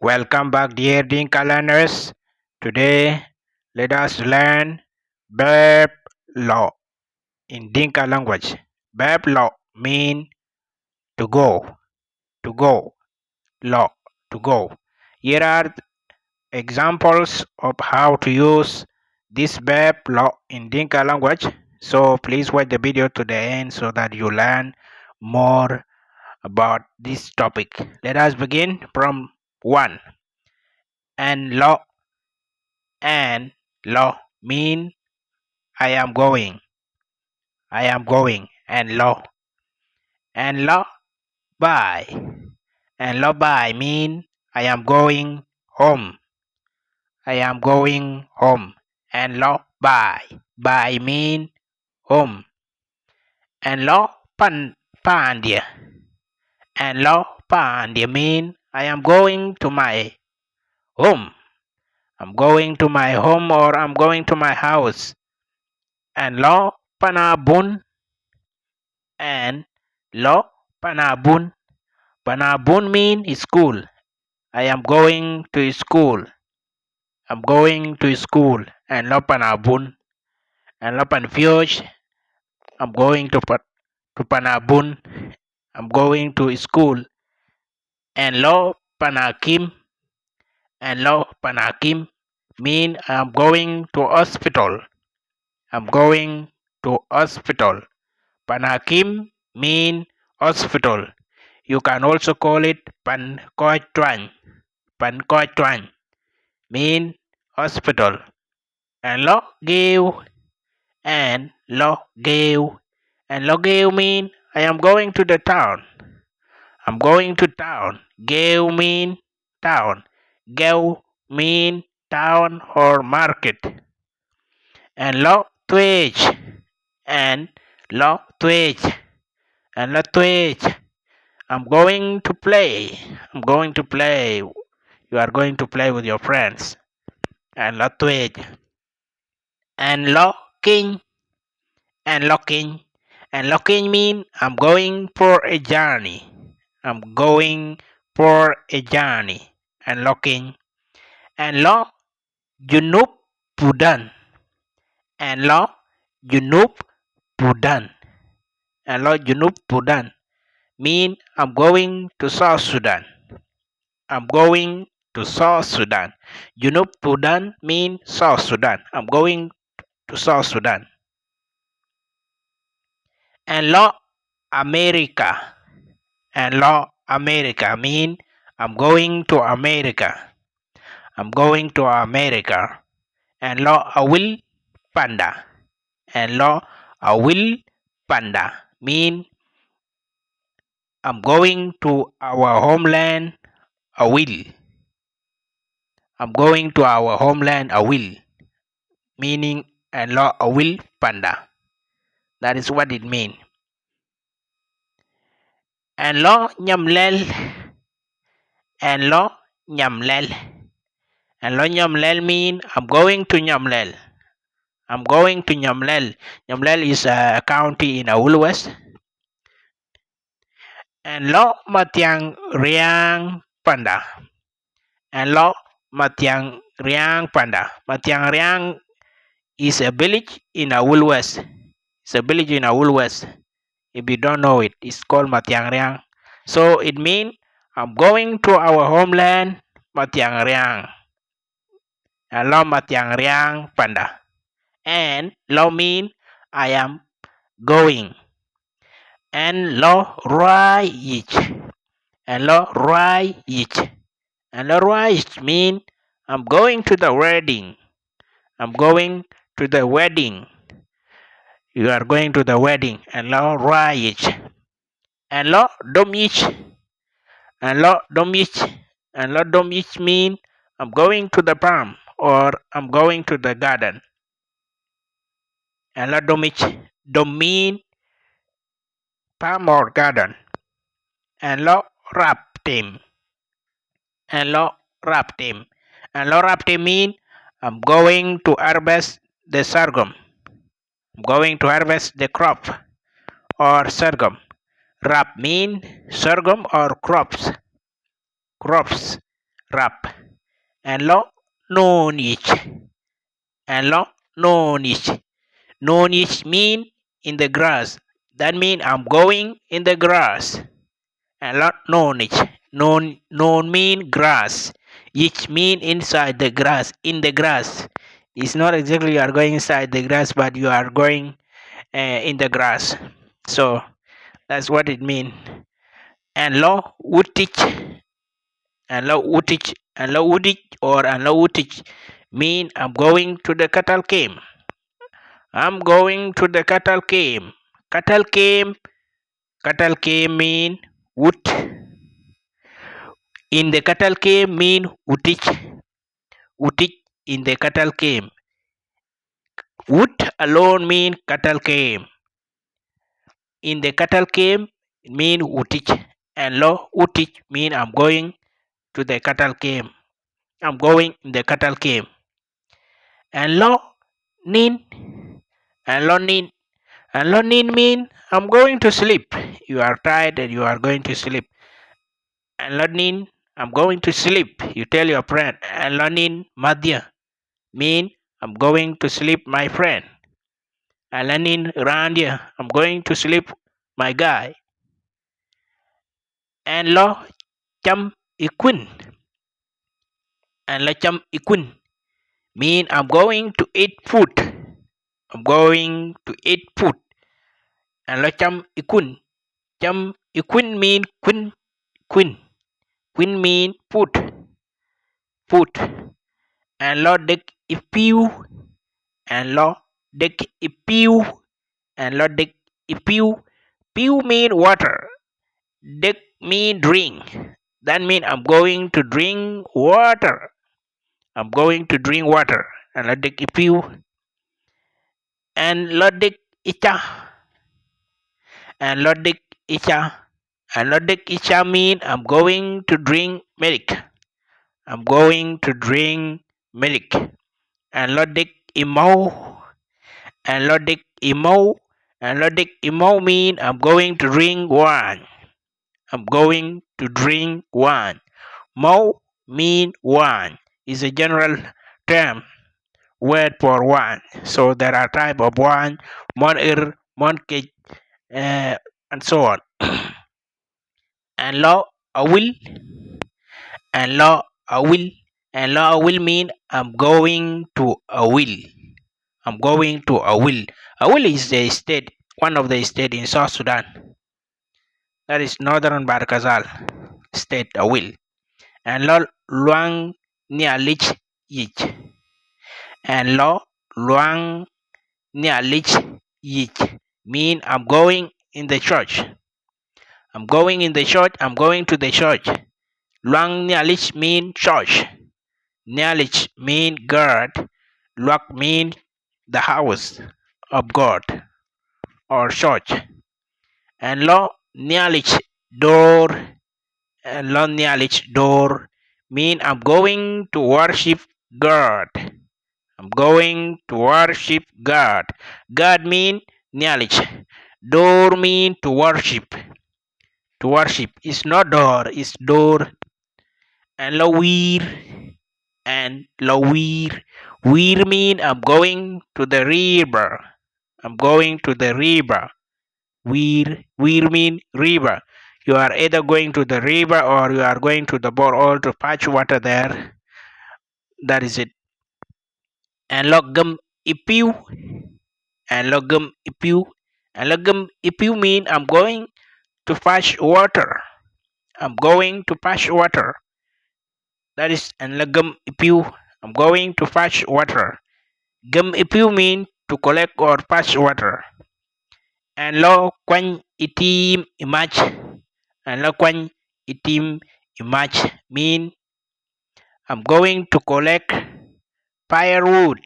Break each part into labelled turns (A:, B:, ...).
A: Welcome back, dear Dinka learners. Today, let us learn verb law in Dinka language. Verb law mean to go, to go, law, to go. Here are examples of how to use this verb law in Dinka language. So please watch the video to the end so that you learn more about this topic. Let us begin from 1. And law mean I am going, and law by, mean I am going home, and law by mean home, and law pandia, mean I am going to my home, or I'm going to my house, and law panabun, and law panabun. Panabun mean school. I am going to school. And lo panabun. And lo panfioj. I'm going to panabun. I'm going to school. And lo panakim. Mean I'm going to hospital. Panakim mean hospital. You can also call it Pan Koi Twang mean hospital. And lo geo mean I am going to the town. Geo mean town. Geo mean town or market. And lo twitch and lo twitch I'm going to play. You are going to play with your friends. And lo twitch. And locking and locking mean I'm going for a journey. And locking. And lo junub pudan. And lo junub pudan mean I'm going to South Sudan. Junub Pudan mean South Sudan. I'm going to South Sudan. And lo America. Mean I'm going to America. And lo Awil Panda. Mean I'm going to our homeland Awil. Meaning and lo Awil Panda. That is what it means. And lo Nyamlel. And lo Nyamlel mean I'm going to Nyamlel. Nyamlel is a county in Awul West. And lo Matiang Riang Panda. Matiang Riang is a village in Awul West. If you don't know it, it's called Matiang Riang. So it means I'm going to our homeland, Matiang Riang. And lo Matiang Riang Panda. And lo mean I am going. And lo Ruayich. And lo Ruayich mean I'm going to the wedding. You are going to the wedding. And lo Ruayich. And lo Domich. And lo Domich mean I'm going to the farm or I'm going to the garden. And lo Domich mean farm or garden. And lo Raptim. And lo Raptim mean I'm going to harvest the sorghum. The crop or sorghum. Rap mean sorghum or crops. rap. And lo no niche. And lo no niche. No niche mean in the grass. That mean I'm going in the grass. And lo no niche. No mean grass. Each mean inside the grass. In the grass. It's not exactly you are going inside the grass, but you are going in the grass. So that's what it means. And lo would teach. And lo would teach. And lo would teach or and lo would teach mean I'm going to the cattle camp. I'm going to the cattle camp. Cattle camp. Cattle camp mean wood. In the cattle camp mean woodich. Woodich in the cattle camp. Wood alone mean cattle camp. In the cattle camp mean woodich. And lo woodich mean I'm going to the cattle camp. I'm going in the cattle camp. And lo nin. And lo nin. And lo nin mean I'm going to sleep. You are tired and you are going to sleep. And lo nin I'm going to sleep. You tell your friend. And lo nin madhya mean I'm going to sleep, my friend. And lo nin randia I'm going to sleep, my guy. And lo cham ikwin. And lo cham ikwin mean I'm going to eat food. I'm going to eat food. And lo cham ikun. Cham ikun mean queen. Queen. Queen mean food. Food. And lo dek ipiu. And lo dek ipiu. And lo dek ipiu. Piu mean water. Dek mean drink. That mean I'm going to drink water. I'm going to drink water. And lo dek ipiu. And lo dek icha. And lo dek icha. And lo dek icha mean I'm going to drink milk. I'm going to drink milk. And lo dek imo. And lo dek imo. And lo dek imo mean I'm going to drink wine. I'm going to drink wine. Mo mean wine. Is a general term word for wine. So there are type of wine, monir, monkey, and so on. And lo I will. And lo I will. And lo I will mean I'm going to a will. I'm going to a will. A will is the state, one of the state in South Sudan. That is Northern Barkazal state, a will. And lo luang nia lich yich. And lo luang nia lich yich mean I'm going in the church. I'm going in the church. I'm going to the church. Luang nia lich mean church. Nia mean God. Luak mean the house of God or church. And lo nia door. And lo nia door mean I'm going to worship God. I'm going to worship God. God mean knowledge. Door mean to worship. To worship is not door, it's door. And lawir. And lawir. Wir mean I'm going to the river. I'm going to the river. Wir mean river. You are either going to the river or you are going to the borehole to fetch water there. That is it. And logum ipiu. And logum ipiu. And logum ipiu mean I'm going to fetch water. I'm going to fetch water. That is and logum ipiu. I'm going to fetch water. Gum ipiu mean to collect or fetch water. And lo kwan itim imach. And lo kwan itim imach mean I'm going to collect firewood.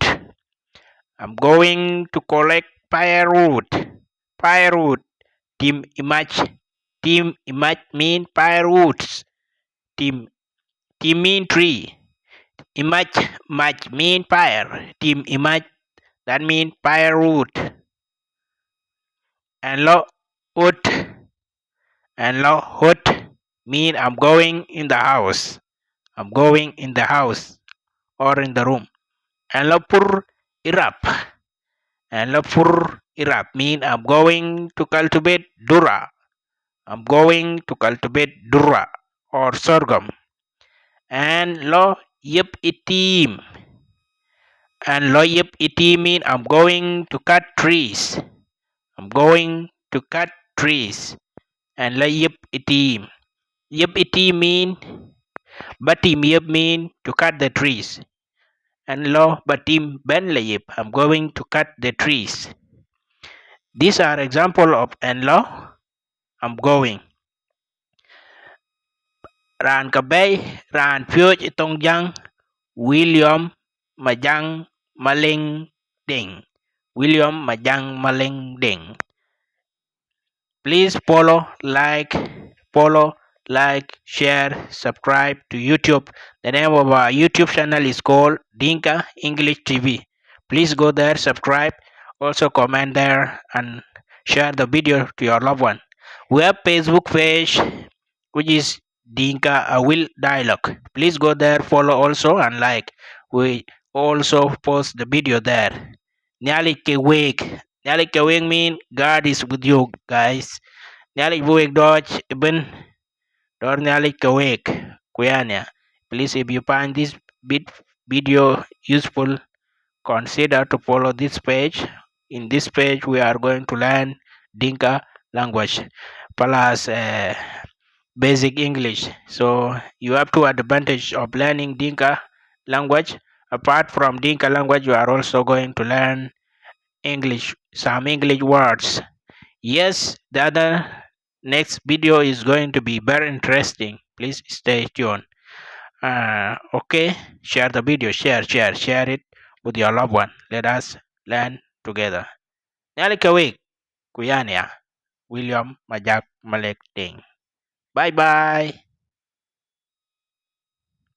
A: I'm going to collect firewood. Firewood. Team image. Team image mean firewoods. Team mean tree. Image match mean fire. Team image that mean firewood. And lo wood. And lo hood mean I'm going in the house. I'm going in the house or in the room. And lo pur irap. And lo pur irap mean I'm going to cultivate dura. I'm going to cultivate dura or sorghum. And lo yip itim. And lo yip itim mean I'm going to cut trees. I'm going to cut trees. And lo yip itim. Yip itim mean batim yip mean to cut the trees. And lo batim ben layip. I'm going to cut the trees. These are example of and lo. I'm going. Ran kabay, ran pyoj itong jang, William Majang Maling Ding. William Majang Maling Ding. Please follow, like, share, subscribe to YouTube. The name of our YouTube channel is called Dinka English TV. Please go there, subscribe, also comment there and share the video to your loved one. We have Facebook page which is Dinka Will Dialogue. Please go there, follow also and like. We also post the video there. Nyali Kewek. Nyali Kewek mean God is with you guys. Nyali Buwek Dodge Ibn Dor Nyali Kewek. Kuyanya. Please if you find this video useful, consider to follow this page. In this page we are going to learn Dinka language plus basic English. So you have two advantage of learning Dinka language. Apart from Dinka language, you are also going to learn English, some English words. Yes, the other next video is going to be very interesting. Please stay tuned. Okay, share the video, share it with your loved one. Let us learn together. Nalikawik, Kuyania, William Majak Malek Ding. Bye bye.